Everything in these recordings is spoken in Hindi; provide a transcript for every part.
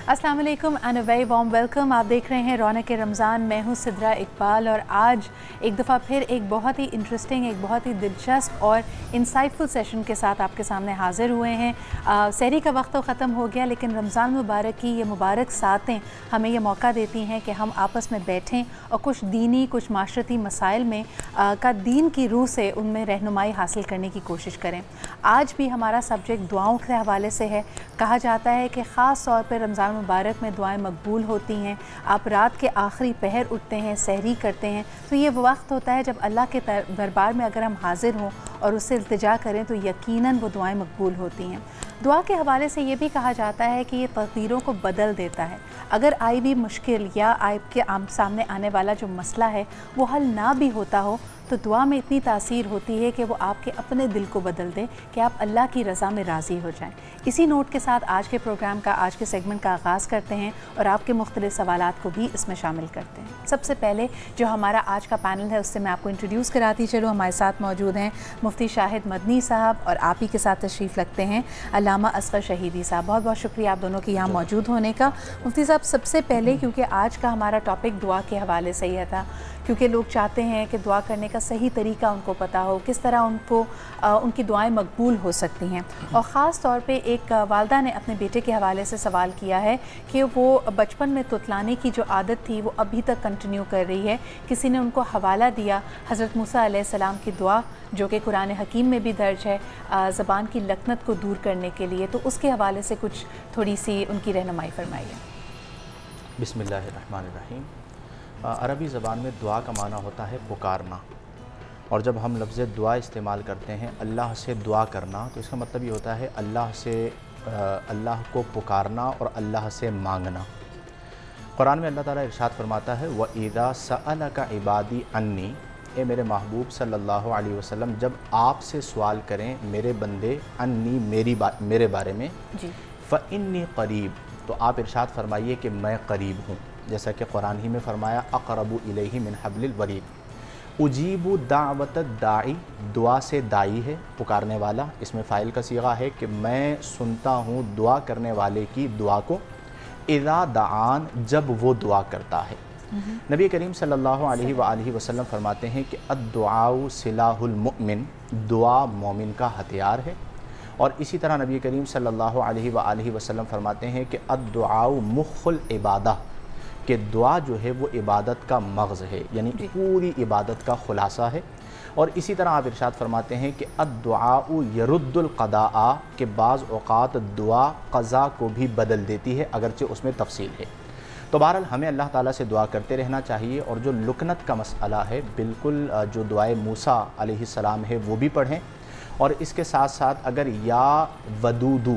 अस्सलाम वालेकुम and a very warm welcome. आप देख रहे हैं रौनक रमज़ान। मैं हूं सिद्रा इकबाल और आज एक दफ़ा फिर एक बहुत ही इंटरेस्टिंग, एक बहुत ही दिलचस्प और इंसाइटफुल सेशन के साथ आपके सामने हाज़िर हुए हैं। सहरी का वक्त तो ख़त्म हो गया, लेकिन रमज़ान मुबारक की ये मुबारक सातें हमें ये मौका देती हैं कि हम आपस में बैठें और कुछ दीनी, कुछ माशरती मसाइल में का दीन की रूह से उनमें रहनुमाई हासिल करने की कोशिश करें। आज भी हमारा सब्जेक्ट दुआओं के हवाले से है। कहा जाता है कि ख़ास तौर पर रमज़ान मुबारक में दुआएं मकबूल होती हैं। आप रात के आखिरी पहर उठते हैं, सहरी करते हैं, तो ये वो वक्त होता है जब अल्लाह के दरबार में अगर हम हाज़िर हों और उससे इल्तिजा करें तो यकीनन वो दुआएं मकबूल होती हैं। दुआ के हवाले से ये भी कहा जाता है कि ये तक़दीरों को बदल देता है। अगर आई भी मुश्किल या आपके सामने आने वाला जो मसला है वो हल ना भी होता हो, तो दुआ में इतनी तासीर होती है कि वो आपके अपने दिल को बदल दे कि आप अल्लाह की रज़ा में राज़ी हो जाएं। इसी नोट के साथ आज के प्रोग्राम का, आज के सेगमेंट का आगाज़ करते हैं और आपके मुख्तलिफ सवालात को भी इसमें शामिल करते हैं। सबसे पहले जो हमारा आज का पैनल है उससे मैं आपको इंट्रोड्यूस कराती चलूँ। हमारे साथ मौजूद हैं मुफ्ती शाहिद मदनी साहब और आप ही के साथ तशरीफ़ रखते हैं अल्लामा असगर शहीदी साहब। बहुत बहुत शुक्रिया आप दोनों की यहाँ मौजूद होने का। मुफ्ती साहब, सबसे पहले क्योंकि आज का हमारा टॉपिक दुआ के हवाले से ही था, क्योंकि लोग चाहते हैं कि दुआ करने का सही तरीका उनको पता हो, किस तरह उनको उनकी दुआएं मकबूल हो सकती हैं। और ख़ास तौर पे एक वालदा ने अपने बेटे के हवाले से सवाल किया है कि वो बचपन में तुतलाने की जो आदत थी वो अभी तक कंटिन्यू कर रही है। किसी ने उनको हवाला दिया हज़रत मूसा अलैहिस्सलाम की दुआ जो कि कुरान हकीम में भी दर्ज है, ज़बान की लकनत को दूर करने के लिए, तो उसके हवाले से कुछ थोड़ी सी उनकी रहनुमाई फरमाइए। बिस्मिल्लाहिर्रहमानिर्रहीम। अरबी ज़बान में दुआ का माना होता है पुकारना, और जब हम लफ्ज़ दुआ इस्तेमाल करते हैं अल्लाह से दुआ करना, तो इसका मतलब ये होता है अल्लाह को पुकारना और अल्लाह से मांगना। कुरान में अल्लाह ताला इरशाद फरमाता है व इज़ा सअलका इबादी अन्नी, ए मेरे महबूब सल्लल्लाहु अलैहि वसल्लम, जब आपसे सवाल करें मेरे बंदे अन्नी मेरे बारे में, फ़इन्नी क़रीब, तो आप इरशाद फरमाइए कि मैं करीब हूँ। जैसा कि कुरान ही में फरमाया अक़रबु इलैहि मिन हब्लिल वरीद। उजीबु दावत दाई, दुआ से दाई है पुकारने वाला, इसमें फ़ाइल का सीगा है कि मैं सुनता हूँ दुआ करने वाले की दुआ को। इज़ा दाआन, जब वो दुआ करता है। नबी करीम सल्लल्लाहु अलैहि वसल्लम फरमाते हैं कि अद्दुआउ सिलाहुल मुमिन, दुआ मोमिन का हथियार है। और इसी तरह नबी करीम सल्लल्लाहु अलैहि वसल्लम फरमाते हैं कि अद्दुआउ मुख्खुल इबादा, कि दुआ जो है वो इबादत का मग़ज़ है, यानी पूरी इबादत का ख़ुलासा है। और इसी तरह आप इरशाद फरमाते हैं कि अद्दुआउ यरुद्दुल क़दाआ, के बाज़ औक़ात दुआ क़ज़ा को भी बदल देती है, अगरचे उसमें तफसील है। तो बहरहाल हमें अल्लाह ताला से दुआ करते रहना चाहिए। और जो लुकनत का मसला है, बिल्कुल जो दुआए मूसा अलैहिस्सलाम है वो भी पढ़ें। और इसके साथ साथ अगर या वदूदू,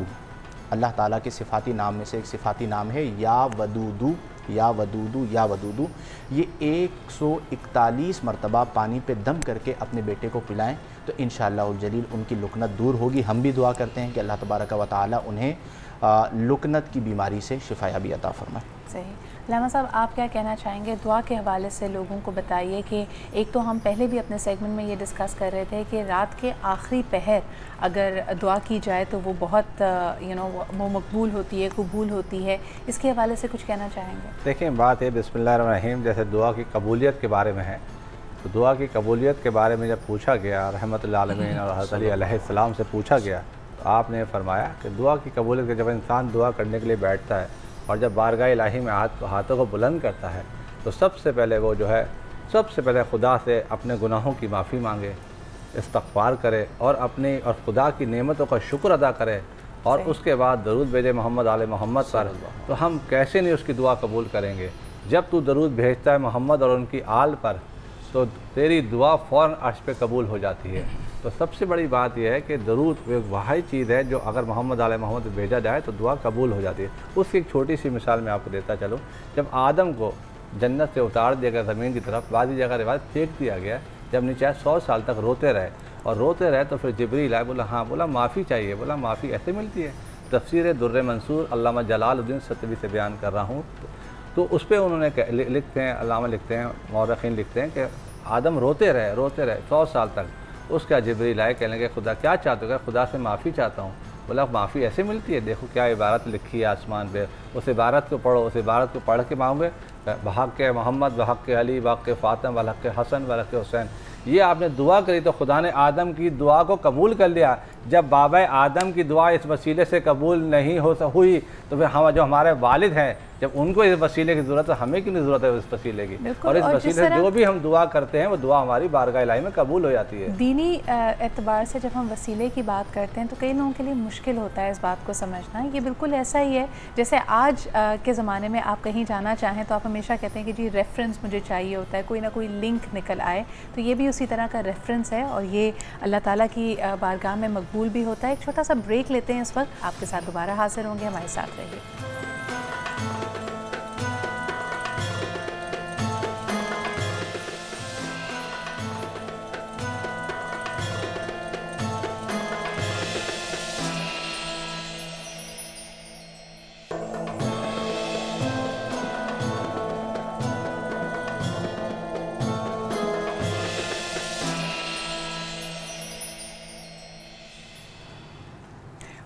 अल्लाह ताला के सिफ़ाती नाम में से एक सिफ़ाती नाम है या वदूदू, या वदूदू, या वदूदू, ये 141 मरतबा पानी पे दम करके अपने बेटे को पिलाएं, तो इंशाअल्लाहुल जलील उनकी लुकनत दूर होगी। हम भी दुआ करते हैं कि अल्लाह तबारक व तआला उन्हें लुकनत की बीमारी से शिफायाबी अता फरमाए। सही। लामा साहब, आप क्या कहना चाहेंगे दुआ के हवाले से? लोगों को बताइए कि एक तो हम पहले भी अपने सेगमेंट में ये डिस्कस कर रहे थे कि रात के आखिरी पहर अगर दुआ की जाए तो वो बहुत वो मकबूल होती है, कबूल होती है। इसके हवाले से कुछ कहना चाहेंगे? देखिए, बात है बिस्मिल्लाहिर्रहमानिर्रहीम, जैसे दुआ की कबूलियत के बारे में है, तो दुआ की कबूलियत के बारे में जब पूछा गया रहमतुल आलमीन और हज़रत अली अलैहिस्सलाम से पूछा गया, तो आपने फरमाया कि दुआ की कबूलियत के जब इंसान दुआ करने के लिए बैठता है और जब बारगाह इलाही में हाथों को बुलंद करता है, तो सबसे पहले वो जो है सबसे पहले खुदा से अपने गुनाहों की माफ़ी मांगे, इस्तग़फ़ार करे और खुदा की नेमतों का शुक्र अदा करे, और उसके बाद दरूद भेजे मोहम्मद आले मोहम्मद पर। तो हम कैसे नहीं उसकी दुआ कबूल करेंगे? जब तू दरूद भेजता है मोहम्मद और उनकी आल पर, तो तेरी दुआ फ़ौरन अर्श पे कबूल हो जाती है। तो सबसे बड़ी बात यह है कि दरूद एक वही चीज़ है जो अगर मोहम्मद आले मोहम्मद भेजा जाए तो दुआ कबूल हो जाती है। उसकी एक छोटी सी मिसाल मैं आपको देता चलूँ। जब आदम को जन्नत से उतार दिया गया ज़मीन की तरफ, बाज़ी जगह रिवायत फेंक दिया गया, जब नीचे 100 साल तक रोते रहे, और रोते रहे तो फिर जिब्रील आए, बोला हाँ, बोला माफ़ी चाहिए, बोला माफ़ी ऐसे मिलती है? तफसीर दुर्र मंसूर अल्लामा जलालुद्दीन सतवी से बयान कर रहा हूँ। तो उस पर उन्होंने लिखते हैं, अल्लामा लिखते हैं, मौरख़ीन लिखते हैं कि आदम रोते रहे 100 साल तक। उसका जिब्रील आए, कहने लगे खुदा क्या चाहते हो? खुदा से माफ़ी चाहता हूँ। बोला माफ़ी ऐसे मिलती है, देखो क्या इबारत लिखी है आसमान पे, उस इबारत को पढ़ो, उस इबारत को पढ़ के मांगोगे बहक़ मोहम्मद, बहक़ अली, बहक़ फ़ातिमा, बहक़ हसन, बहक़ हुसैन। ये आपने दुआ करी तो खुदा ने आदम की दुआ को कबूल कर लिया। जब बाबा आदम की दुआ इस वसीले से कबूल नहीं हुई तो फिर हम जो हमारे वालिद हैं, जब उनको इस वसीले की ज़रूरत है, हमें क्यों नहीं ज़रूरत है इस वसीले की। और इस वसीले से जो भी हम दुआ करते हैं वो दुआ हमारी बारगाह इलाही में कबूल हो जाती है। दीनी एतबार से जब हम वसीले की बात करते हैं तो कई लोगों के लिए मुश्किल होता है इस बात को समझना। ये बिल्कुल ऐसा ही है जैसे आज के ज़माने में आप कहीं जाना चाहें तो आप हमेशा कहते हैं कि जी रेफरेंस मुझे चाहिए होता है, कोई ना कोई लिंक निकल आए, तो ये भी उसी तरह का रेफरेंस है और ये अल्लाह ताला की बारगाह में मकबूल भी होता है। एक छोटा सा ब्रेक लेते हैं, इस वक्त आपके साथ दोबारा हाजिर होंगे, हमारे साथ रहिए।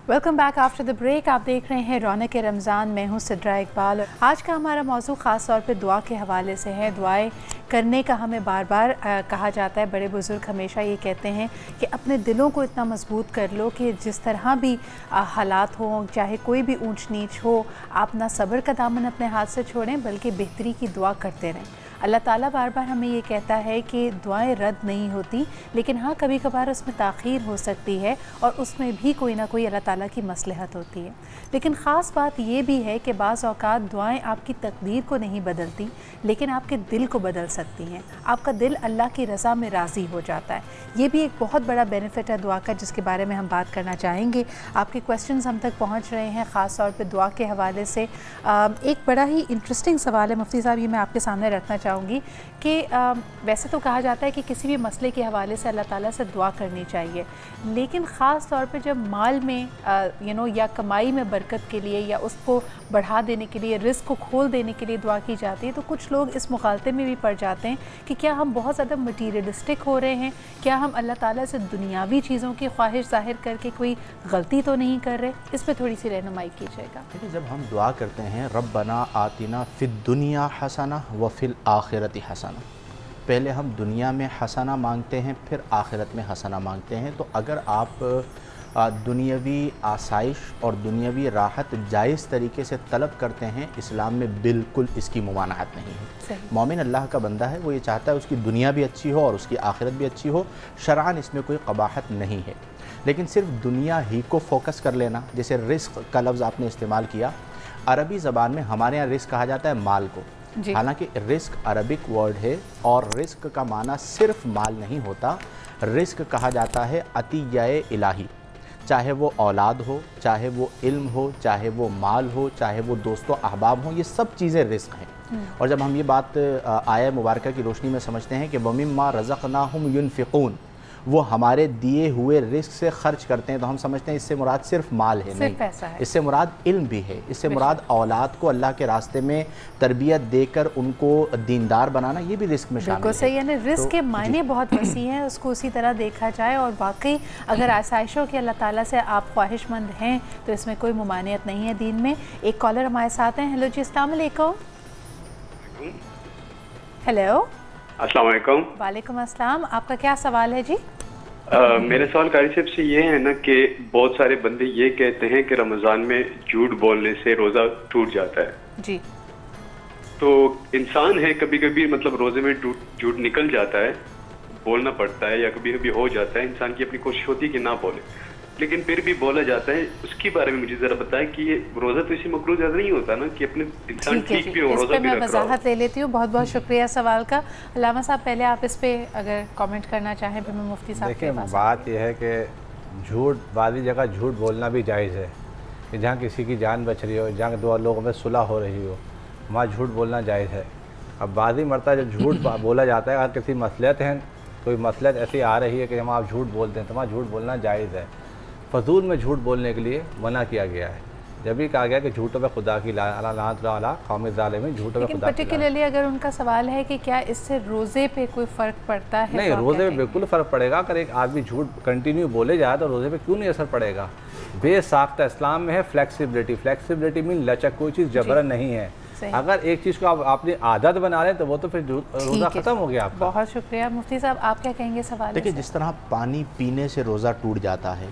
Welcome back after the break. आप देख रहे हैं रौनक रमज़ान, मैं हूँ सिद्रा इकबाल और आज का हमारा मौजू ख़ास तौर पे दुआ के हवाले से है। दुआएं करने का हमें बार बार कहा जाता है, बड़े बुज़ुर्ग हमेशा ये कहते हैं कि अपने दिलों को इतना मजबूत कर लो कि जिस तरह भी हालात हों, चाहे कोई भी ऊंच नीच हो, आप ना सब्र का दामन अपने हाथ से छोड़ें बल्कि बेहतरी की दुआ करते रहें। अल्लाह ताला बार बार हमें ये कहता है कि दुआएं रद्द नहीं होती, लेकिन हाँ कभी कभार उसमें ताख़ीर हो सकती है और उसमें भी कोई ना कोई अल्लाह ताला की मसलहत होती है। लेकिन ख़ास बात ये भी है कि बाज़ औक़ात दुआएं आपकी तकदीर को नहीं बदलती, लेकिन आपके दिल को बदल सकती हैं। आपका दिल अल्लाह की रज़ा में राज़ी हो जाता है। ये भी एक बहुत बड़ा बेनिफिट है दुआ का, जिसके बारे में हम बात करना चाहेंगे। आपके क्वेश्चंस हम तक पहुँच रहे हैं ख़ास तौर पर दुआ के हवाले से। एक बड़ा ही इंटरेस्टिंग सवाल है मुफ्ती साहब, ये मैं आपके सामने रखना चाहूँगी कि वैसे तो कहा जाता है कि किसी भी मसले के हवाले से अल्लाह ताला से दुआ करनी चाहिए, लेकिन ख़ास तौर पे जब माल में या कमाई में बरकत के लिए या उसको बढ़ा देने के लिए, रिस्क को खोल देने के लिए दुआ की जाती है, तो कुछ लोग इस मुखालते में भी पड़ जाते हैं कि क्या हम बहुत ज़्यादा मटीरियलिस्टिक हो रहे हैं, क्या हम अल्लाह ताला से दुनियावी चीज़ों की ख्वाहिश ज़ाहिर करके कोई गलती तो नहीं कर रहे। इस पर थोड़ी सी रहनुमाई कीजिएगा। देखिए, जब हम दुआ करते हैं रब्बना आतिना फिद दुनिया हसना व फिल आखिरती हसना, पहले हम दुनिया में हसना मांगते हैं, फिर आखिरत में हसना मांगते हैं। तो अगर आप दुनियावी आसाइश और दुनियावी राहत जायज़ तरीके से तलब करते हैं, इस्लाम में बिल्कुल इसकी मुमानअत नहीं है। मोमिन अल्लाह का बंदा है, वो ये चाहता है उसकी दुनिया भी अच्छी हो और उसकी आखिरत भी अच्छी हो। शरअन इसमें कोई कबाहत नहीं है, लेकिन सिर्फ दुनिया ही को फोकस कर लेना, जैसे रिस्क का लफ्ज़ आपने इस्तेमाल किया, अरबी ज़बान में हमारे यहाँ रिस्क कहा जाता है माल को। हालांकि रिस्क अरबिक वर्ड है और रिस्क का माना सिर्फ माल नहीं होता, रिस्क कहा जाता है अतियाए इलाही। चाहे वो औलाद हो, चाहे वो इल्म हो, चाहे वो माल हो, चाहे वो दोस्तों अहबाब हों, ये सब चीज़ें रिस्क हैं। और जब हम ये बात आया मुबारका की रोशनी में समझते हैं कि वमिम्मा रज़क़नाहुम युनफ़िक़ून, वो हमारे दिए हुए रिस्क से खर्च करते हैं, तो हम समझते हैं इससे मुराद सिर्फ माल है, नहीं, इससे मुराद इल्म भी है, इससे मुराद औलाद को अल्लाह के रास्ते में तरबियत देकर उनको दीनदार बनाना, ये भी रिस्क में शामिल है। सही, यानी रिस्क के मायने बहुत वसी हैं, उसको उसी तरह देखा जाए। और वाकई अगर आसाइशों के अल्लाह ताला से आप ख्वाहिशमंद हैं तो इसमें कोई मुमानियत नहीं है दीन में। एक कॉलर हमारे साथ हैं। हेलो जी, अस्सलाम वालेकुम। हेलो, अस्सलाम वालेकुम। वालेकुम अस्सलाम। आपका क्या सवाल है जी? मेरा सवाल कारी साहब से ये है ना कि बहुत सारे बंदे ये कहते हैं कि रमज़ान में झूठ बोलने से रोज़ा टूट जाता है जी। तो इंसान है, कभी कभी मतलब रोज़े में झूठ निकल जाता है, बोलना पड़ता है, या कभी कभी हो जाता है, इंसान की अपनी कोशिश होती है कि ना बोले, लेकिन फिर भी बोला जाता है। उसके बारे में मुझे ज़रा बताएं कि ये रोज़ा तो इसी मकरूह ज़्यादा नहीं होता ना कि अपने इंसान ठीक भी हो, रोज़ा भी मैं वजाहत ले लेती हूँ। बहुत बहुत शुक्रिया सवाल का। अल्लामा साहब, पहले आप इस पे अगर कमेंट करना चाहें फिर मैं मुफ्ती साहब के पास। बात यह है कि झूठ, बाज़ी जगह झूठ बोलना भी जायज़ है कि जहाँ किसी की जान बच रही हो, जहाँ दो लोगों में सुलह हो रही हो, वहाँ झूठ बोलना जायज़ है। अब बाज़ी मरता जब झूठ बोला जाता है, अगर किसी मसलहत है, कोई मसलहत ऐसी आ रही है कि हम आप झूठ बोलते हैं, तो वहाँ झूठ बोलना जायज़ है। फजूल में झूठ बोलने के लिए मना किया गया है। जब भी कहा गया कि झूठों पे खुदा की कौम ज़ालिमीन, झूठों पे खुदा। पर्टिकुलरली अगर उनका सवाल है कि क्या इससे रोज़े पे कोई फ़र्क पड़ता है? नहीं, रोज़े पे बिल्कुल फ़र्क पड़ेगा। अगर एक आदमी झूठ कंटिन्यू बोले जाए तो रोज़े पे क्यों नहीं असर पड़ेगा। बेसाख्ता इस्लाम में है फ्लेक्सिबिलिटी। फ्लेक्सिबिलिटी मीन लचक, कोई चीज़ जबरन नहीं है। अगर एक चीज़ को आप अपनी आदत बना लें तो वो तो फिर रोज़ा ख़त्म हो गया आपका। बहुत शुक्रिया मुफ्ती साहब, आप क्या कहेंगे सवाल? देखिए, जिस तरह पानी पीने से रोज़ा टूट जाता है,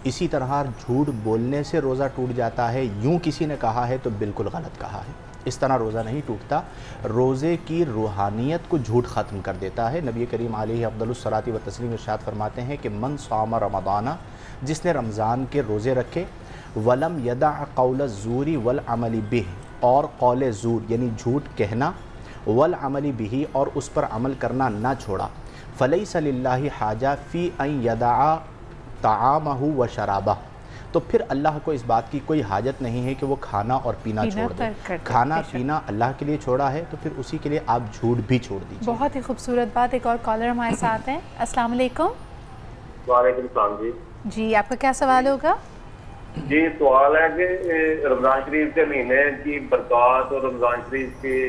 इसी तरह झूठ बोलने से रोज़ा टूट जाता है। यूँ किसी ने कहा है तो बिल्कुल गलत कहा है, इस तरह रोज़ा नहीं टूटता। रोज़े की रूहानियत को झूठ ख़त्म कर देता है। नबी करीम अलैहि अफ़्ज़लुस सलाती व तस्लीम इरशाद फरमाते हैं कि मन सामा रमज़ाना, जिसने रमज़ान के रोज़े रखे, वलम यदा कौल ज़ूरी वल अमली बिह, और कौल ज़ूर यानी झूठ कहना, वल अमली बिही और उस पर अमल करना ना छोड़ा, फ़लैसा लिल्लाहि हाजा फ़ी अन यदा तामहु व शराबा, तो फिर अल्लाह को इस बात की कोई हाजत नहीं है कि वो खाना और पीना छोड़ दे। खाना पीना अल्लाह के लिए छोड़ा है तो फिर उसी के लिए आप झूठ भी छोड़ दीजिए। बहुत ही खूबसूरत बात। एक और कॉलर हमारे साथ हैं। अस्सलाम वालेकुम। वालेकुम सलाम जी। जी, आपका क्या सवाल होगा? जी, सवाल है कि रमज़ान शरीफ के महीने की बरकत और रमज़ान शरीफ के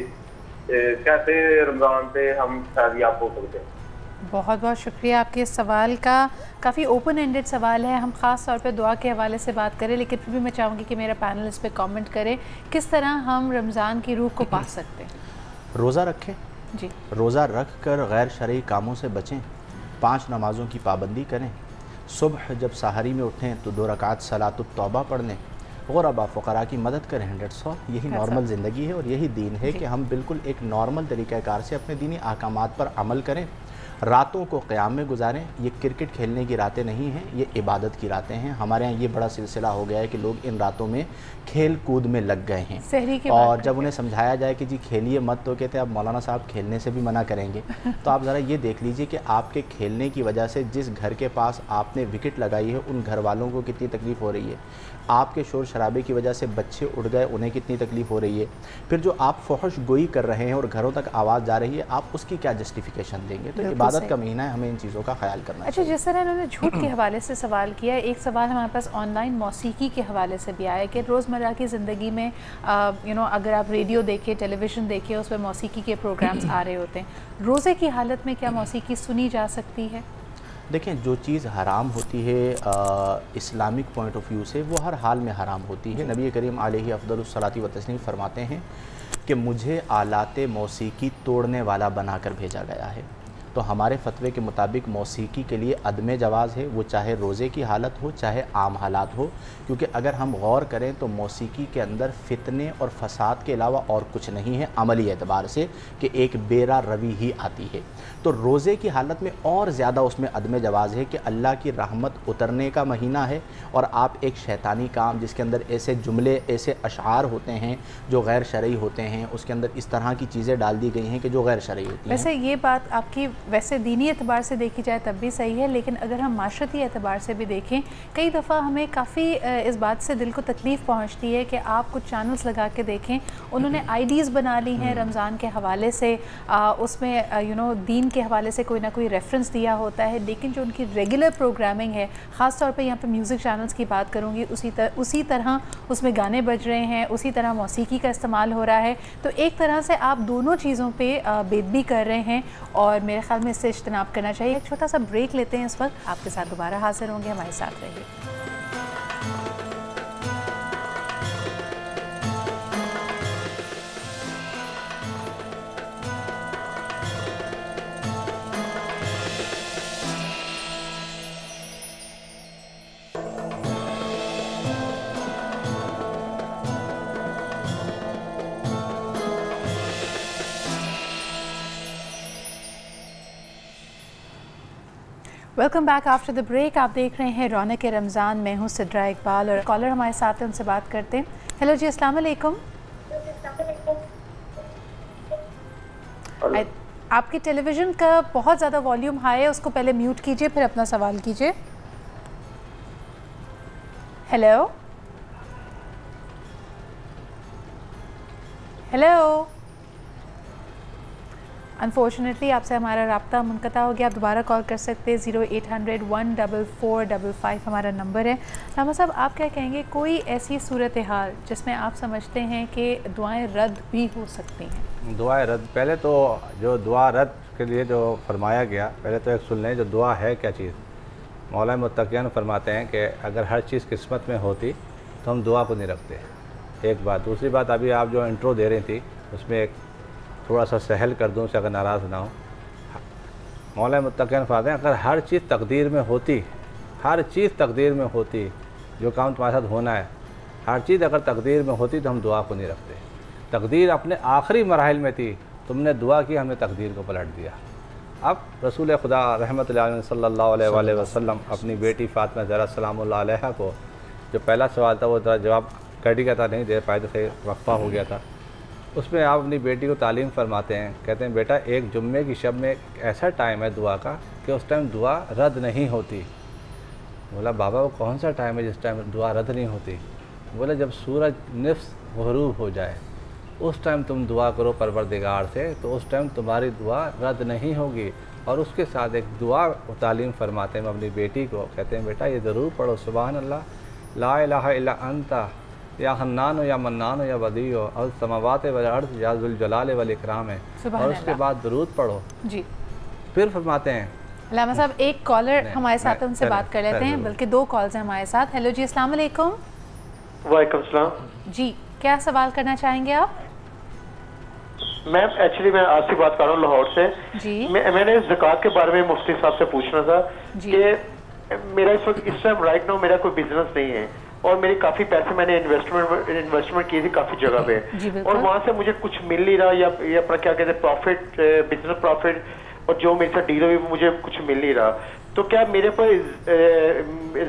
कैसे रमज़ान से हम शादियाब हो सकते हैं? बहुत बहुत शुक्रिया आपके इस सवाल का। काफ़ी ओपन एंडेड सवाल है। हम ख़ास तौर पे दुआ के हवाले से बात करें, लेकिन फिर भी मैं चाहूँगी कि मेरा पैनल इस पर कमेंट करे, किस तरह हम रमज़ान की रूह को पा सकते हैं। रोज़ा रखें जी, रोज़ा रख कर गैर शरई कामों से बचें, 5 नमाज़ों की पाबंदी करें, सुबह जब सहरी में उठें तो 2 रकात सलातुत तौबा पढ़ लें, ग़ुरबा फ़ुक़रा की मदद करें। 100 यही नॉर्मल ज़िंदगी है और यही दीन है कि हम बिल्कुल एक नॉर्मल तरीक़ाकार से अपने दीनी अहकामात पर अमल करें। रातों को क़याम में गुजारें। ये क्रिकेट खेलने की रातें नहीं हैं, ये इबादत की रातें हैं। हमारे यहाँ ये बड़ा सिलसिला हो गया है कि लोग इन रातों में खेल कूद में लग गए हैं। सहरी की और जब उन्हें समझाया जाए कि जी खेलिए मत, तो कहते हैं अब मौलाना साहब खेलने से भी मना करेंगे। तो आप ज़रा ये देख लीजिए कि आपके खेलने की वजह से जिस घर के पास आपने विकेट लगाई है उन घर वालों को कितनी तकलीफ़ हो रही है। आपके शोर शराबे की वजह से बच्चे उड़ गए, उन्हें कितनी तकलीफ़ हो रही है। फिर जो आप फहश गोई कर रहे हैं और घरों तक आवाज़ जा रही है, आप उसकी क्या जस्टिफिकेशन देंगे? तो इबादत का महीना है, हमें इन चीज़ों का ख्याल करना अच्छा, जिस तरह इन्होंने झूठ के हवाले से सवाल किया, एक सवाल हमारे पास ऑनलाइन मौसीकी के हवाले से भी आया कि रोज़मर्रा की ज़िंदगी में अगर आप रेडियो देखें, टेलीविज़न देखें, उस पर मौसीकी के प्रोग्राम्स आ रहे होते हैं। रोज़े की हालत में क्या मौसीकी सुनी जा सकती है? देखें, जो चीज़ हराम होती है इस्लामिक पॉइंट ऑफ व्यू से, वो हर हाल में हराम होती है। नबी करीम अलैहि अफ़्ज़लुस सलाती व तस्लीम फरमाते हैं कि मुझे आलाते मौसीकी तोड़ने वाला बनाकर भेजा गया है। तो हमारे फतवे के मुताबिक मौसीकी के लिए अदम जवाज़ है, वो चाहे रोज़े की हालत हो चाहे आम हालात हो, क्योंकि अगर हम गौर करें तो मौसीकी के अंदर फितने और फसाद के अलावा और कुछ नहीं है अमली एतबार से, कि एक बेरा रवी ही आती है। तो रोज़े की हालत में और ज़्यादा उसमें अदम जवाज़ है कि अल्लाह की रहमत उतरने का महीना है और आप एक शैतानी काम जिसके अंदर ऐसे जुमले, ऐसे अशार होते हैं जो गैर शरई होते हैं, उसके अंदर इस तरह की चीज़ें डाल दी गई हैं कि जो गैर शरई होती हैं। वैसे ये बात आपकी वैसे दीनी एतबार से देखी जाए तब भी सही है, लेकिन अगर हम माशरती एतबार से भी देखें, कई दफ़ा हमें काफ़ी इस बात से दिल को तकलीफ़ पहुँचती है कि आप कुछ चैनल्स लगा के देखें, उन्होंने आईडीज़ बना ली हैं रमज़ान के हवाले से, उसमें दीन के हवाले से कोई ना कोई रेफरेंस दिया होता है, लेकिन जो उनकी रेगुलर प्रोग्रामिंग है, ख़ास तौर पे यहाँ पे म्यूज़िक चैनल्स की बात करूँगी, उसी तरह उसमें गाने बज रहे हैं, उसी तरह मौसीकी का इस्तेमाल हो रहा है। तो एक तरह से आप दोनों चीज़ों पे बेदबी कर रहे हैं और मेरे ख्याल में इससे इज्तनाब करना चाहिए। एक छोटा सा ब्रेक लेते हैं, इस वक्त आपके साथ दोबारा हाजिर होंगे, हमारे साथ रहिए। Welcome back after the break. आप देख रहे हैं रौनक रमज़ान, मैं हूँ सिद्रा इकबाल और कॉलर हमारे साथ हैं, उनसे बात करते हैं। हेलो जी, अस्सलाम वालेकुम। आपके टेलीविज़न का बहुत ज़्यादा वॉल्यूम हाई है, उसको पहले म्यूट कीजिए फिर अपना सवाल कीजिए। हेलो हेलो, अनफॉर्चुनेटली आपसे हमारा राब्ता मुनक़ता हो गया। आप दोबारा कॉल कर सकते हैं, 0800 14455 हमारा नंबर है। लामा साहब, आप क्या कहेंगे, कोई ऐसी सूरत हाल जिसमें आप समझते हैं कि दुआएं रद्द भी हो सकती हैं? दुआएं रद्द, पहले तो जो दुआ रद्द के लिए जो फरमाया गया, पहले तो एक सुन लें जो दुआ है क्या चीज़। मौला मुत्तकियन फरमाते हैं कि अगर हर चीज़ किस्मत में होती तो हम दुआ को नहीं रखते। एक बात। दूसरी बात, अभी आप जो इंट्रो दे रही थी उसमें एक थोड़ा सा सहल कर दूँ, उससे अगर नाराज़ ना हो। मौला मुत्तकियन फरमाते हैं अगर हर चीज़ तकदीर में होती, हर चीज़ तकदीर में होती, जो काम तुम्हारे साथ होना है हर चीज़ अगर तकदीर में होती तो हम दुआ को नहीं रखते। तकदीर अपने आखिरी मराहिल में थी, तुमने दुआ की, हमने तकदीर को पलट दिया। अब रसूल खुदा रहमतुल्लाह अलैहि सल्लल्लाहु अलैहि वसल्लम अपनी बेटी फ़ातिमा ज़हरा सलामुल्लाह अलैहा को जो पहला सवाल था वो जवाब कट गया था, नहीं दे पाए थे, वक्फ़ा हो गया था। उसमें आप अपनी बेटी को तालीम फरमाते हैं, कहते हैं बेटा एक जुम्मे की शब में एक ऐसा टाइम है दुआ का कि उस टाइम दुआ रद्द नहीं होती। बोला बाबा वो कौन सा टाइम है जिस टाइम दुआ रद्द नहीं होती? बोले जब सूरज निफ्स ग़ुरूब हो जाए उस टाइम तुम दुआ करो परवरदिगार से, तो उस टाइम तुम्हारी दुआ रद्द नहीं होगी। और उसके साथ एक दुआ तालीम फरमाते हैं अपनी बेटी को, कहते हैं बेटा ये ज़रूर पढ़ो, सुबहान अल्लाह ला इलाहा इल्ला अंता या हन्नान या मन्नान या बदीओ और समावात वल अर्ज़ या ज़ुल जलाल वल इकराम है। और उसके बाद दरूद पढ़ो जी। फिर फरमाते हैं अल्लामा साहब एक कॉलर हमारे साथ है, उनसे बात कर लेते हैं, बल्कि दो कॉल्स हैं हमारे साथ। हेलो जी, अस्सलाम वालेकुम। वालेकुम सलाम जी, क्या सवाल करना चाहेंगे आप? मैम एक्चुअली मैं आज से बात कर रहा हूँ लाहौर से जी। मैंने ज़कात के बारे में मुफ्ती साहब से पूछना था कि मेरा इस टाइम राइट नाउ मेरा कोई बिजनेस नहीं है और मेरे काफी पैसे मैंने इन्वेस्टमेंट की थी काफी जगह पे और वहाँ से मुझे कुछ मिल नहीं रहा, या अपना क्या कहते हैं प्रॉफिट, बिजनेस प्रॉफिट, और जो मेरे साथ डील हुई मुझे कुछ मिल नहीं रहा। तो क्या मेरे पर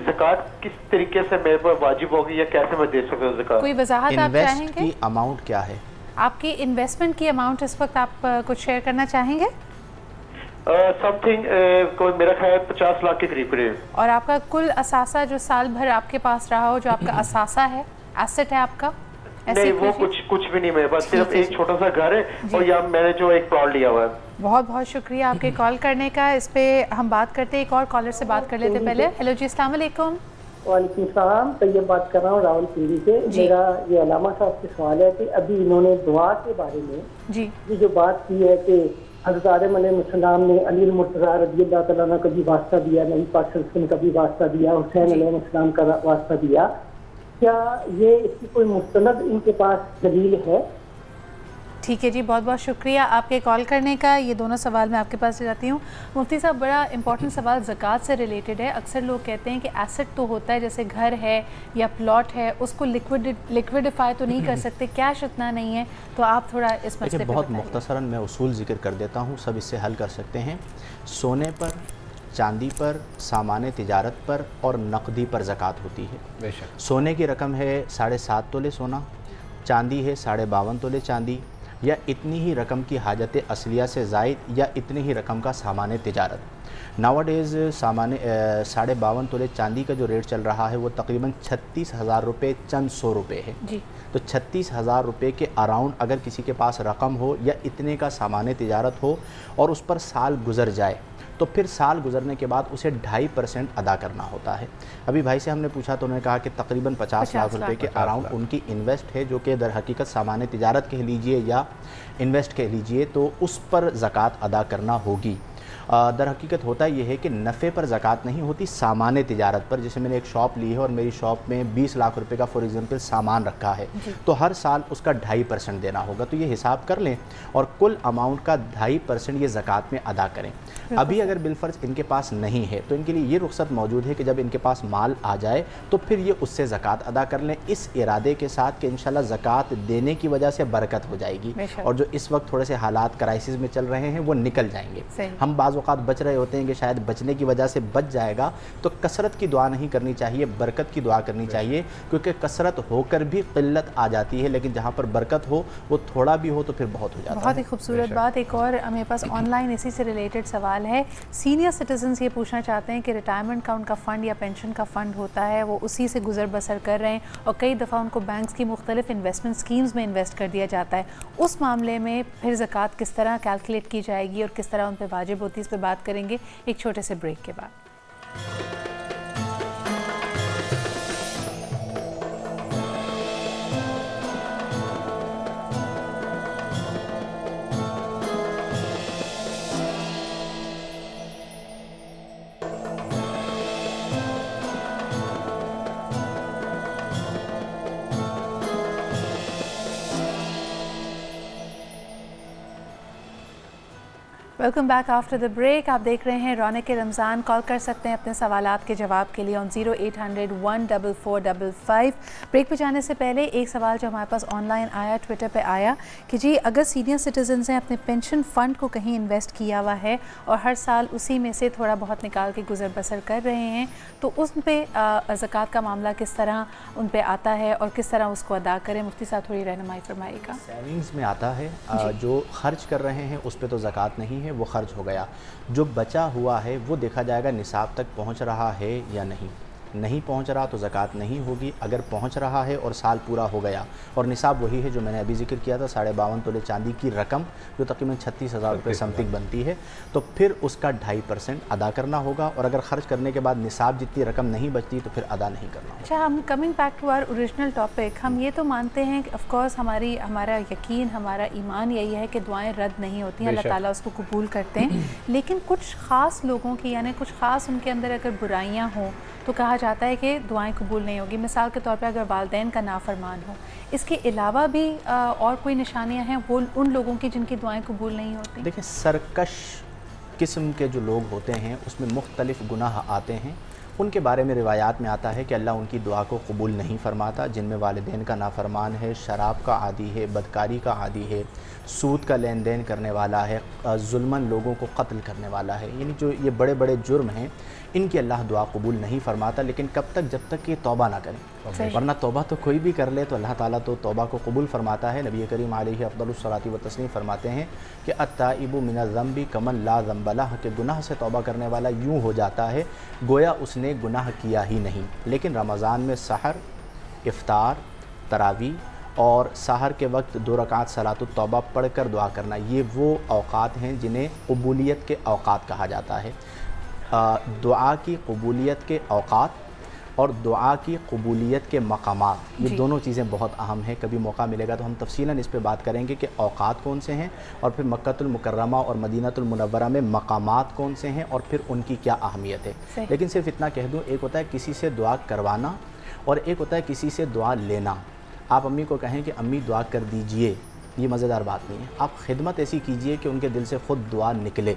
ज़कात किस तरीके से मेरे पर वाजिब होगी या कैसे मैं दे सकता हूँ ज़कात? कोई वजाहत आप चाहेंगे? की अमाउंट क्या है आपकी इन्वेस्टमेंट की अमाउंट इस वक्त आप कुछ शेयर करना चाहेंगे? समथिंग कोई मेरा ख्याल 50 लाख के करीब करीब। और आपका कुल असासा जो साल भर आपके पास रहा हो, जो आपका असासा है, एसेट है आपका? नहीं वो कुछ भी नहीं, मेरे पास सिर्फ एक छोटा सा घर है और यहाँ मैंने जो एक प्लॉट लिया हुआ है। बहुत बहुत शुक्रिया आपके कॉल करने का। इस पे हम बात करते हैं, एक और कॉलर से बात कर लेते पहले। हेलो जी, अस्सलाम वालेकुम। वालेकुम सलाम। तो ये बात कर रहा हूँ रावलपिंडी से। मेरा ये अलामा साहब से सवाल है कि अभी इन्होंने दुआ के बारे में जी ये जो बात की है कि हज़रत आदम अलैहिस्सलाम ने अली मुर्तज़ा रज़ियल्लाहु तआला अन्हु का भी वास्ता दिया, नबी पाक सल्लल्लाहु अलैहि वसल्लम का भी वास्ता दिया, हुसैन अलैहिस्सलाम का वास्ता दिया, क्या ये इसकी कोई मुस्तनद इनके पास दलील है? ठीक है जी, बहुत बहुत शुक्रिया आपके कॉल करने का। ये दोनों सवाल मैं आपके पास ले जाती हूँ। मुफ्ती साहब, बड़ा इंपॉर्टेंट सवाल ज़कात से रिलेटेड है। अक्सर लोग कहते हैं कि एसेट तो होता है, जैसे घर है या प्लॉट है, उसको लिक्विडिफाई तो नहीं कर सकते, कैश इतना नहीं है, तो आप थोड़ा इस मसले पे बहुत मुख्तसरन मैं उसूल जिक्र कर देता हूँ, सब इससे हल कर सकते हैं। सोने पर, चांदी पर, सामान तिजारत पर और नकदी पर ज़कात होती है। बेशक सोने की रकम है 7.5 तोले सोना, चांदी है 52.5 तोले चांदी, या इतनी ही रकम की हाजत असलिया से ज़ायद या इतनी ही रकम का सामान तिजारत। नावाडेज़ सामान 52.5 तोले चांदी का जो रेट चल रहा है वो तकरीबन 36,000 रुपये चंद 100 रुपये है जी। तो 36,000 रुपये के अराउंड अगर किसी के पास रकम हो या इतने का सामान तिजारत हो और उस पर साल गुजर जाए तो फिर साल गुजरने के बाद उसे 2.5% अदा करना होता है। अभी भाई से हमने पूछा तो उन्होंने कहा कि तकरीबन 50 लाख रुपए के अराउंड उनकी इन्वेस्ट है, जो कि दर हकीकत सामान तिजारत कह लीजिए या इन्वेस्ट कह लीजिए, तो उस पर ज़कात अदा करना होगी। दर हकीकत होता यह है कि नफ़े पर ज़कात नहीं होती, सामान तिजारत पर। जैसे मैंने एक शॉप ली है और मेरी शॉप में 20 लाख रुपए का फॉर एग्जांपल सामान रखा है, तो हर साल उसका 2.5% देना होगा। तो ये हिसाब कर लें और कुल अमाउंट का 2.5% ये ज़कात में अदा करें। अभी अगर बिलफर्ज इनके पास नहीं है तो इनके लिए ये रुख्सत मौजूद है कि जब इनके पास माल आ जाए तो फिर ये उससे ज़कात अदा कर लें, इस इरादे के साथ कि इंशाल्लाह ज़कात देने की वजह से बरकत हो जाएगी और जो इस वक्त थोड़े से हालात क्राइसिस में चल रहे हैं वो निकल जाएंगे। हम बाज़ औक़ात बच रहे होते हैं कि शायद बचने की वजह से बच जाएगा, तो कसरत की दुआ नहीं करनी चाहिए, बरकत की दुआ करनी चाहिए, क्योंकि कसरत होकर भी क़िल्लत आ जाती है, लेकिन जहाँ पर बरकत हो वो थोड़ा भी हो तो फिर बहुत हो जाता है। बहुत ही खूबसूरत बात। एक और मेरे पास ऑनलाइन इसी से रिलेटेड सवाल है। सीनियर सिटीजन्स ये पूछना चाहते हैं कि रिटायरमेंट का उनका फ़ंड या पेंशन का फ़ंड होता है, वो उसी से गुजर बसर कर रहे हैं और कई दफ़ा उनको बैंक्स की मुख्तलिफ इन्वेस्टमेंट स्कीम्स में इन्वेस्ट कर दिया जाता है। उस मामले में फिर ज़कात किस तरह कैलकुलेट की जाएगी और किस तरह उन पर वाजिब होती है, इस पर बात करेंगे एक छोटे से ब्रेक के बाद। Welcome back after the break. आप देख रहे हैं रौनक रमज़ान। कॉल कर सकते हैं अपने सवालात के जवाब के लिए ऑन 0800-144-555। ब्रेक पे जाने से पहले एक सवाल जो हमारे पास ऑनलाइन आया, ट्विटर पे आया कि जी अगर सीनियर सिटीजन्स हैं अपने पेंशन फ़ंड को कहीं इन्वेस्ट किया हुआ है और हर साल उसी में से थोड़ा बहुत निकाल के गुजर बसर कर रहे हैं तो उस पर ज़कात का मामला किस तरह उन पर आता है और किस तरह उसको अदा करें? मुफ्ती साहब थोड़ी रहनुमाई फरमाइएगा। सेविंग्स में आता है, जो खर्च कर रहे हैं उस पर तो ज़कात नहीं है, वो खर्च हो गया। जो बचा हुआ है वो देखा जाएगा निसाब तक पहुंच रहा है या नहीं पहुंच रहा तो ज़कात नहीं होगी। अगर पहुंच रहा है और साल पूरा हो गया और निसाब वही है जो मैंने अभी जिक्र किया था, 52.5 तोले चांदी की रकम जो तकरीबन 36,000 रुपये समथिंग बनती है, तो फिर उसका 2.5% अदा करना होगा। और अगर ख़र्च करने के बाद निसाब जितनी रकम नहीं बचती तो फिर अदा नहीं करना। अच्छा, हम coming back to our original topic, हम ये तो मानते हैं कि ऑफकोर्स हमारा यकीन, हमारा ईमान यही है कि दुआएँ रद्द नहीं होती हैं, अल्लाह ताला उसको कबूल करते हैं। लेकिन कुछ ख़ास लोगों की यानी कुछ ख़ास उनके अंदर अगर बुराइयाँ हों तो कहा जाता है कि दुआएं कबूल नहीं होगी। मिसाल के तौर पे अगर वालिदैन का नाफरमान हो, इसके अलावा भी और कोई निशानियां हैं वो उन लोगों की जिनकी दुआएं कबूल नहीं होती? देखिए, सरकश किस्म के जो लोग होते हैं उसमें मुख्तलिफ़ गुनाह आते हैं। उनके बारे में रिवायात में आता है कि अल्लाह उनकी दुआ को कबूल नहीं फरमाता, जिनमें वालिदैन का नाफरमान है, शराब का आदी है, बदकारी का आदी है, सूद का लेन देन करने वाला है, जुल्मन लोगों को कत्ल करने वाला है। यानी जो ये बड़े बड़े जुर्म हैं इनकी अल्लाह दुआ कबूल नहीं फरमाता। लेकिन कब तक? जब तक कि तौबा ना करें, वरना तौबा तो कोई भी कर ले तो अल्लाह ताला तो तौबा को कबूल फरमाता है। नबी करीम अलैहि अफ़्ज़लुस सलाती व तस्लीम फरमाते हैं कि अत्ताइबु मिनज़ ज़म्बि कमन ला ज़म्ब लह, के गुनाह से तौबा करने वाला यूँ हो जाता है गोया उसने गुनाह किया ही नहीं। लेकिन रमज़ान में सहर, इफ्तार, तरावी और सहर के वक्त 2 रकात सलातुत तौबा पढ़ कर दुआ करना, ये वो औक़ात हैं जिन्हें कबूलियत के औक़ात कहा जाता है। दुआ की कबूलियत के औक़ात और दुआ की कबूलियत के मकामात, ये दोनों चीज़ें बहुत अहम हैं। कभी मौका मिलेगा तो हम तफसीलन इस पे बात करेंगे कि औक़ात कौन से हैं और फिर मक्कतुल मुकर्रमा और मदीनतुल मुनव्वरा में मकामात कौन से हैं और फिर उनकी क्या अहमियत है। लेकिन सिर्फ इतना कह दूँ, एक होता है किसी से दुआ करवाना और एक होता है किसी से दुआ लेना। आप अम्मी को कहें कि अम्मी दुआ कर दीजिए, ये मज़ेदार बात नहीं है। आप खिदमत ऐसी कीजिए कि उनके दिल से ख़ुद दुआ निकले।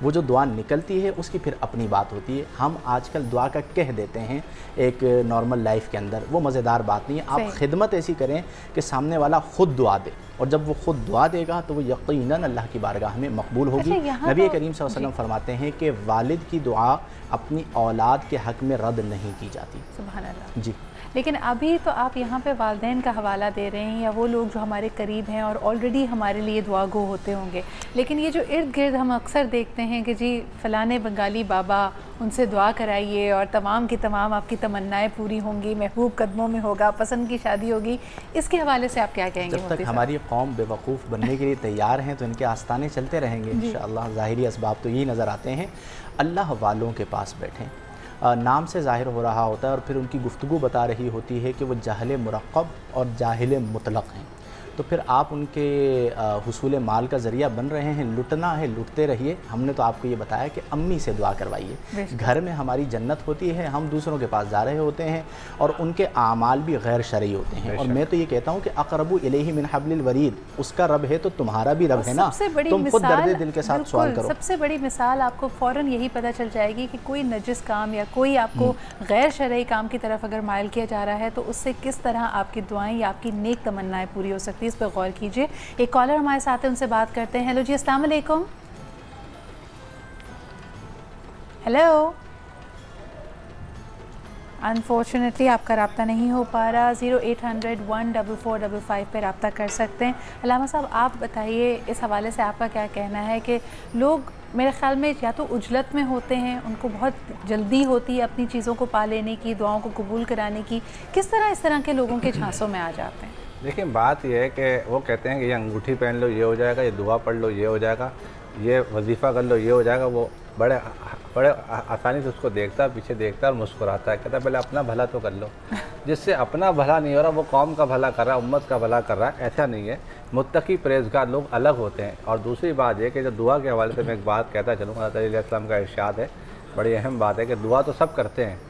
वो जो दुआ निकलती है उसकी फिर अपनी बात होती है। हम आजकल दुआ का कह देते हैं एक नॉर्मल लाइफ के अंदर, वो मज़ेदार बात नहीं है। आप खिदमत ऐसी करें कि सामने वाला ख़ुद दुआ दे, और जब वो ख़ुद दुआ देगा तो वो यकीनन अल्लाह की बारगाह में मकबूल होगी। नबी करीम सल्लल्लाहु अलैहि वसल्लम फरमाते हैं कि वालिद की दुआ अपनी औलाद के हक़ में रद्द नहीं की जाती। सुभान अल्लाह जी। लेकिन अभी तो आप यहाँ पे वालिदैन का हवाला दे रहे हैं या वो लोग जो हमारे करीब हैं और ऑलरेडी हमारे लिए दुआ गो होते होंगे, लेकिन ये जो इर्द गिर्द हम अक्सर देखते हैं कि जी फ़लाने बंगाली बाबा, उनसे दुआ कराइए और तमाम की तमाम आपकी तमन्नाएं पूरी होंगी, महबूब कदमों में होगा, पसंद की शादी होगी, इसके हवाले से आप क्या कहेंगे? जब तक हमारी कौम बेवकूफ़ बनने के लिए तैयार हैं तो इनके आस्ताने चलते रहेंगे इंशाअल्लाह। ज़ाहिरी असबाब तो यही नज़र आते हैं। अल्लाह वालों के पास बैठें, नाम से ज़ाहिर हो रहा होता है और फिर उनकी गुफ्तगू बता रही होती है कि वो जाहिल मुरक्कब और जाहिल मुतलक हैं। तो फिर आप उनके हुसूल माल का ज़रिया बन रहे हैं। लुटना है, लुटते रहिए। हमने तो आपको ये बताया कि अम्मी से दुआ करवाइए। घर में हमारी जन्नत होती है, हम दूसरों के पास जा रहे होते हैं और उनके आमाल भी गैर शरई होते हैं। और मैं तो ये कहता हूँ कि अक़रबु इलैहि मिन हब्लिल वरीद, उसका रब है तो तुम्हारा भी रब है ना। तुम खुद दर्द दिल के साथ सवाल करो। सबसे बड़ी मिसाल आपको फ़ौरन यही पता चल जाएगी कि कोई नजिस काम या कोई आपको गैर शरई काम की तरफ अगर माइल किया जा रहा है तो उससे किस तरह आपकी दुआएं या आपकी नेक तमन्नाएं पूरी हो सकती है, इस पर गौर कीजिए। एक कॉलर हमारे साथ है, उनसे बात करते हैं। हेलो जी, अस्सलाम वालेकुम। हेलो, अनफॉर्चुनेटली आपका रब्ता नहीं हो पा रहा। 0800-144-555 पे रब्ता कर सकते हैं। अल्लामा साहब, आप बताइए इस हवाले से आपका क्या कहना है कि लोग मेरे ख़्याल में या तो उजलत में होते हैं, उनको बहुत जल्दी होती है अपनी चीज़ों को पा लेने की, दुआओं को कबूल कराने की, किस तरह इस तरह के लोगों के झांसों में आ जाते हैं? देखिए, बात यह है कि वो कहते हैं कि ये अंगूठी पहन लो ये हो जाएगा, ये दुआ पढ़ लो ये हो जाएगा, ये वजीफ़ा कर लो ये हो जाएगा। वो बड़े आसानी से उसको देखता है, पीछे देखता है और मुस्कुराता है, कहता है पहले अपना भला तो कर लो। जिससे अपना भला नहीं हो रहा वो कौम का भला कर रहा है, उम्मत का भला कर रहा है, ऐसा नहीं है। मुत्तकी परहेज़गार लोग अलग होते हैं। और दूसरी बात यह कि जो दुआ के हवाले से मैं एक बात कहता चलूँ, हज़रत अलैहि सल्लम का इरशाद है, बड़ी अहम बात है कि दुआ तो सब करते हैं।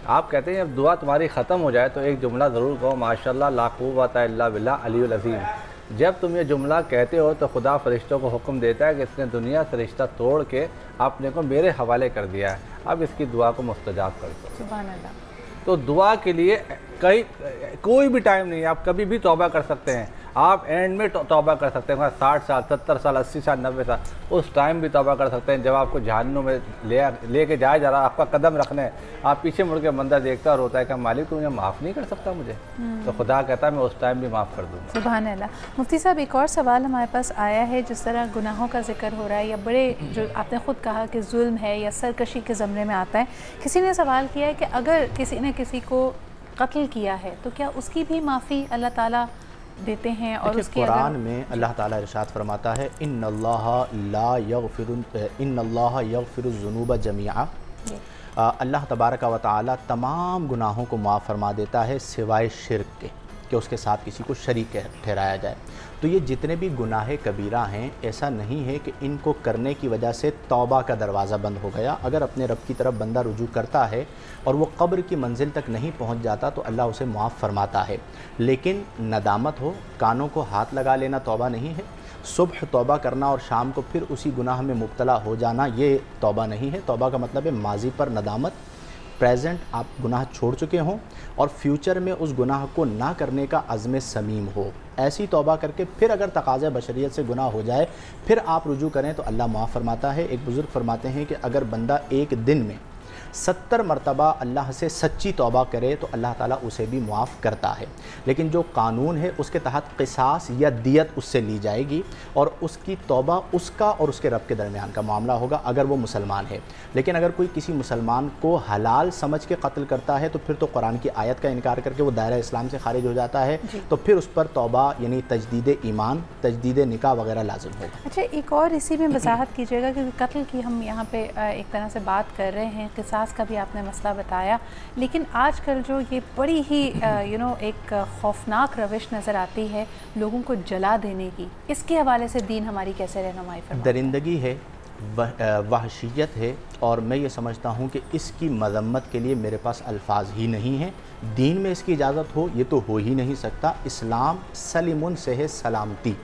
आप कहते हैं जब दुआ तुम्हारी ख़त्म हो जाए तो एक जुमला ज़रूर कहो, माशाअल्लाह ला कुव्वता इल्ला बिल्लाह अलीउल अज़ीम। जब तुम ये जुमला कहते हो तो खुदा फरिश्तों को हुक्म देता है कि इसने दुनिया से रिश्ता तोड़ के अपने को मेरे हवाले कर दिया है, अब इसकी दुआ को मुस्तजाब कर दो। सुभान अल्लाह। तो दुआ के लिए कोई भी टाइम नहीं है, आप कभी भी तौबा कर सकते हैं। आप एंड में तौबा कर सकते हैं, 60 साल 70 साल 80 साल 90 साल उस टाइम भी तौबा कर सकते हैं जब आपको जहन्नुम में लेके जाया जा रहा, आपका कदम रखने है, आप पीछे मुड़ के बंदा देखता और होता है कि मालिक तू मुझे माफ़ नहीं कर सकता मुझे, तो खुदा कहता है मैं उस टाइम भी माफ़ कर दूँगा। सुभान अल्लाह। मुफ्ती साहब, एक और सवाल हमारे पास आया है, जिस तरह गुनाहों का जिक्र हो रहा है या बड़े जो आपने ख़ुद कहा कि जुल्म है या सरकशी के ज़मरे में आता है, किसी ने सवाल किया है कि अगर किसी ने किसी को कत्ल किया है तो क्या उसकी भी माफ़ी अल्लाह ताला देते हैं? और उसके कुरान में अल्लाह ताला इरशाद फरमाता है इन्नल्लाह यग़फ़िरुज़्ज़ुनूब जमीआ, अल्लाह तबारक व तआला तमाम गुनाहों को माफ़ फरमा देता है सिवाय शिर्क के, कि उसके साथ किसी को शरीक ठहराया जाए। तो ये जितने भी गुनाह कबीरा हैं, ऐसा नहीं है कि इनको करने की वजह से तौबा का दरवाज़ा बंद हो गया। अगर अपने रब की तरफ बंदा रुजू करता है और वो कब्र की मंजिल तक नहीं पहुंच जाता तो अल्लाह उसे माफ़ फरमाता है। लेकिन नदामत हो, कानों को हाथ लगा लेना तौबा नहीं है। सुबह तौबा करना और शाम को फिर उसी गुनाह में मुब्तला हो जाना, ये तौबा नहीं है। तौबा का मतलब है माजी पर नदामत, प्रेजेंट आप गुनाह छोड़ चुके हों और फ्यूचर में उस गुनाह को ना करने का अज़्म समीम हो। ऐसी तौबा करके फिर अगर तकाज़ा बशरियत से गुनाह हो जाए फिर आप रुजू करें तो अल्लाह माफ़ फरमाता है। एक बुज़ुर्ग फरमाते हैं कि अगर बंदा एक दिन में 70 मरतबा अल्लाह से सच्ची तौबा करे तो अल्लाह ताला उसे भी माफ़ करता है। लेकिन जो कानून है उसके तहत क़िसास या दियत उससे ली जाएगी और उसकी तौबा उसका और उसके रब के दरमियान का मामला होगा अगर वो मुसलमान है। लेकिन अगर कोई किसी मुसलमान को हलाल समझ के कत्ल करता है तो फिर तो कुरान की आयत का इनकार करके वो दायरा इस्लाम से खारिज हो जाता है, तो फिर उस पर तौबा यानी तजदीद ईमान, तजदीद निकाह वगैरह लाजिम होगा। अच्छा, एक और इसी में वजाहत कीजिएगा क्योंकि कत्ल की हम यहाँ पे एक तरह से बात कर रहे हैं, क़िसास का भी आपने मसला बताया, लेकिन आजकल जो ये बड़ी ही एक खौफनाक रविश नज़र आती है लोगों को जला देने की, इसके हवाले से दीन हमारी कैसे रहनुमाई फरमाता है? दरिंदगी है, वहशियत है, और मैं ये समझता हूँ कि इसकी मज़म्मत के लिए मेरे पास अल्फाज ही नहीं हैं। दीन में इसकी इजाज़त हो ये तो हो ही नहीं सकता। इस्लाम सलीमुन से है सलामती।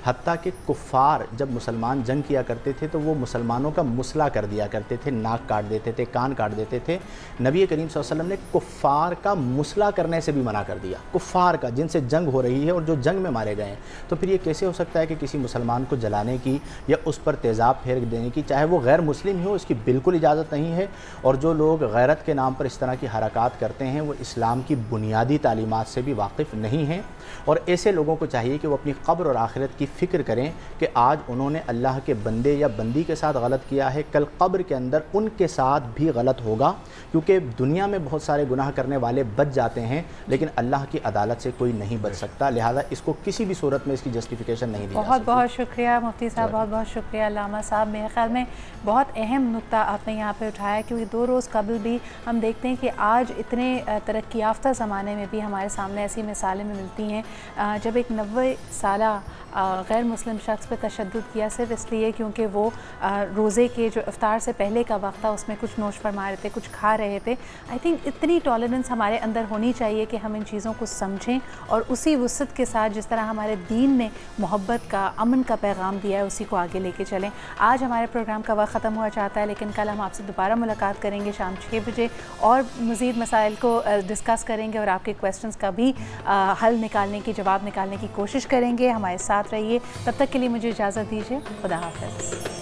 हत्ता कि कुफ़ार जब मुसलमान जंग किया करते थे तो वो मुसलमानों का मुसला कर दिया करते थे, नाक काट देते थे, कान काट देते थे। नबी करीम सल्लल्लाहु अलैहि वसल्लम ने कुफ़ार का मुसला करने से भी मना कर दिया, कुफ़ार का जिनसे जंग हो रही है और जो जंग में मारे गए हैं। तो फिर ये कैसे हो सकता है कि किसी मुसलमान को जलाने की या उस पर तेज़ाब फेंक देने की, चाहे वो गैर मुस्लिम ही हो, इसकी बिल्कुल इजाज़त नहीं है। और जो लोग गैरत के नाम पर इस तरह की हरकत करते हैं वो इस्लाम की बुनियादी तालीमात से भी वाकिफ़ नहीं हैं। और ऐसे लोगों को चाहिए कि वो अपनी क़ब्र और आखिरत की फ़िक्र करें कि आज उन्होंने अल्लाह के बंदे या बंदी के साथ गलत किया है, कल क़ब्र के अंदर उनके साथ भी गलत होगा। क्योंकि दुनिया में बहुत सारे गुनाह करने वाले बच जाते हैं लेकिन अल्लाह की अदालत से कोई नहीं बच सकता, लिहाजा इसको किसी भी सूरत में इसकी जस्टिफिकेशन नहीं दी जा सकती। बहुत बहुत शुक्रिया मुफ्ती साहब, बहुत बहुत शुक्रिया अल्लामा साहब। मेरे ख्याल में बहुत अहम नुक्ता आपने यहाँ पे उठाया, क्योंकि 2 रोज़ कबल भी हम देखते हैं कि आज इतने तरक्की याफ्ता ज़माने में भी हमारे सामने ऐसी मिसालें मिलती हैं जब एक 90 साला गैर मुस्लिम शख्स पे तशद्दुद किया सिर्फ इसलिए क्योंकि वो रोज़े के जो इफ्तार से पहले का वक्त था उसमें कुछ नोश फरमा रहे थे, कुछ खा रहे थे। आई थिंक इतनी टॉलरेंस हमारे अंदर होनी चाहिए कि हम इन चीज़ों को समझें और उसी वुसअत के साथ जिस तरह हमारे दीन ने मोहब्बत का, अमन का पैगाम दिया है उसी को आगे लेके चलें। आज हमारे प्रोग्राम का वक्त ख़त्म हुआ चाहता है, लेकिन कल हम आपसे दोबारा मुलाकात करेंगे शाम 6 बजे और मज़ीद मसाइल को डिस्कस करेंगे और आपके क्वेश्चंस का भी हल निकालने की, जवाब निकालने की कोशिश करेंगे। हमारे साथ रहिए, तब तक के लिए मुझे इजाज़त दीजिए। खुदा हाफ़िज़।